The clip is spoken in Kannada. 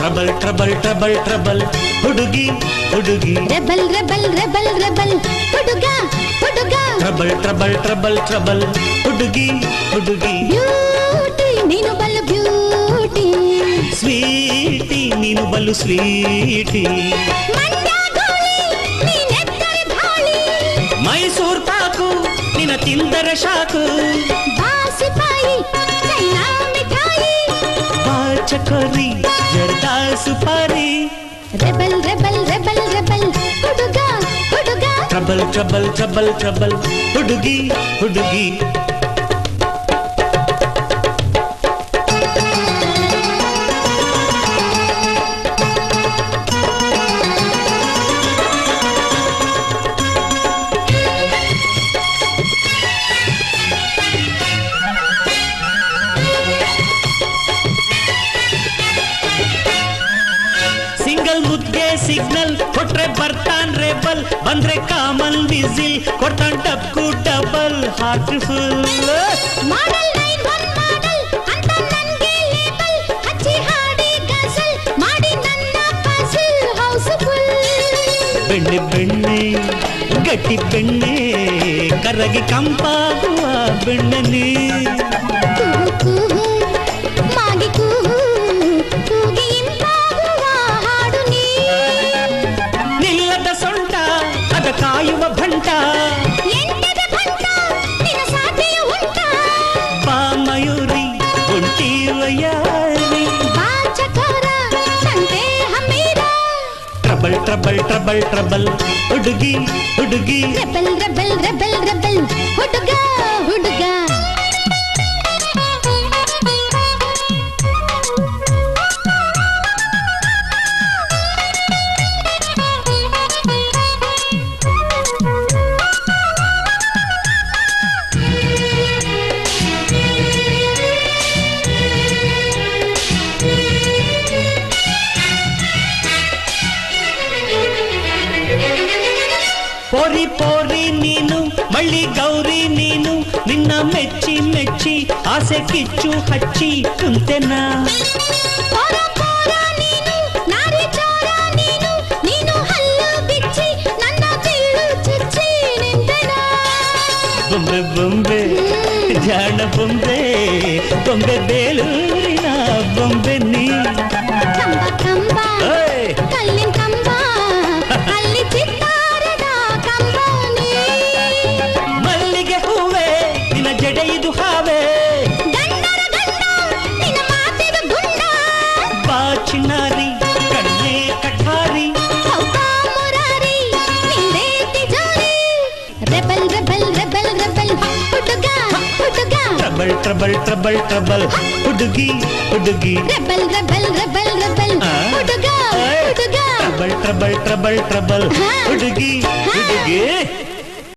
ಟ್ರಬಲ್ ಟ್ರಬಲ್ ಟ್ರಬಲ್ ಟ್ರಬಲ್ ಹುಡುಗಿ ಹುಡುಗಿ ರೆಬಲ್ ರೆಬಲ್ ರೆಬಲ್ ರೆಬಲ್ ಹುಡುಗ ಹುಡುಗ ಟ್ರಬಲ್ ಟ್ರಬಲ್ ಟ್ರಬಲ್ ಟ್ರಬಲ್ ಹುಡುಗಿ ಹುಡುಗಿ ಬ್ಯೂಟಿ ನೀನು ಬಲು ಬ್ಯೂಟಿ ಸ್ವೀಟಿ ನೀನು ಬಲು ಸ್ವೀಟಿ ಮೈಸೂರ್ ಪಾಕು ನಿನ ತಿಂದರ ಶಾಕು ಬಾಸಿಪಾಯಿ ಚೈನಾ ಮಿಠಾಯಿ ಬಾಚಕೋರಿ ಜರ್ದಾ ಸುಪಾರಿ ರೆಬಲ್ ರೆಬಲ್ ರೆಬಲ್ ರೆಬಲ್ ಹುಡುಗ ಹುಡುಗ ಟ್ರಬಲ್ ಟ್ರಬಲ್ ಟ್ರಬಲ್ ಟ್ರಬಲ್ ಹುಡುಗಿ ಹುಡುಗಿ ಮುದ್ದೆ ಸಿಗ್ನಲ್ ಕೊಟ್ರೆ ಬರ್ತಾನ್ ರೇಬಲ್ ಬಂದ್ರೆ ಕಾಮನ್ ವಿಸಿಲ್ ಕೊಡ್ತಾನ್ ಟಬ್ಕು ಡಬಲ್ ಹಾರ್ಟ್ಫುಲ್ ಮಾಡಲ್ 91 ಮಾಡಲ್ ಅಂತ ನನಗೆ ಲೇಬಲ್ ಹಚ್ಚಿ ಹಾಡಿ ಗಸಲ್ ಮಾಡಿ ನನ್ನ ಪಸಲ್ ಹೌಸ್ಫುಲ್ ಬೆಣ್ಣೆ ಬೆಣ್ಣೆ ಗಟ್ಟಿ ಬೆಣ್ಣೆ ಕರಗಿ ಕಂಪಾಗುವ ಬೆಣ್ಣೆ ಕಾಯುವ ಭಂಟ ಬಾ ಮಯೂರಿ ಉಂಟಿ ವಯಾರಿ ಟ್ರಬಲ್ ಟ್ರಬಲ್ ಟ್ರಬಲ್ ಟ್ರಬಲ್ ಹುಡುಗಿ ಹುಡುಗಿ ರೆಬಲ್ ರೆಬಲ್ ರೆಬಲ್ ರೆಬಲ್ ಹುಡುಗ ಹುಡುಗ ಪೋರಿ ಪೋರಿ ನೀನು ಮಳ್ಳಿ ಗೌರಿ ನೀನು ನಿನ್ನ ಮೆಚ್ಚಿ ಮೆಚ್ಚಿ ಆಸೆ ಕಿಚ್ಚು ಹಚ್ಚಿ ಕುಂತೆನಾ ಬೊಂಬೆ ಬೊಂಬೆ ಜಾಣ ಬೊಂಬೆ ಬೊಂಬೆ ಬೇಲೂರಿನ ಬೊಂಬೆ ನೀ ಮಲ್ಲಿಗೆ ಹೂವೆ ನಿನ್ನ ಜಡೆಯಿದು ಹಾವೆ ಬಾ ಚಿನ್ನಾರಿ ಕಣ್ಣೆ Kathari rebel rebel rebel rebel ಹುಡುಗ ಹುಡುಗ ಟ್ರಬಲ್ ಟ್ರಬಲ್ ಟ್ರಬಲ್ ಟ್ರಬಲ್ ಹುಡುಗಿ ಹುಡುಗಿ ರೆಬಲ್ ರೆಬಲ್ ರೆಬಲ್ ರೆಬಲ್ ಹುಡುಗ ಹುಡುಗ ಟ್ರಬಲ್ ಟ್ರಬಲ್ ಟ್ರಬಲ್ ಟ್ರಬಲ್ ಹುಡುಗಿ ಹುಡುಗಿ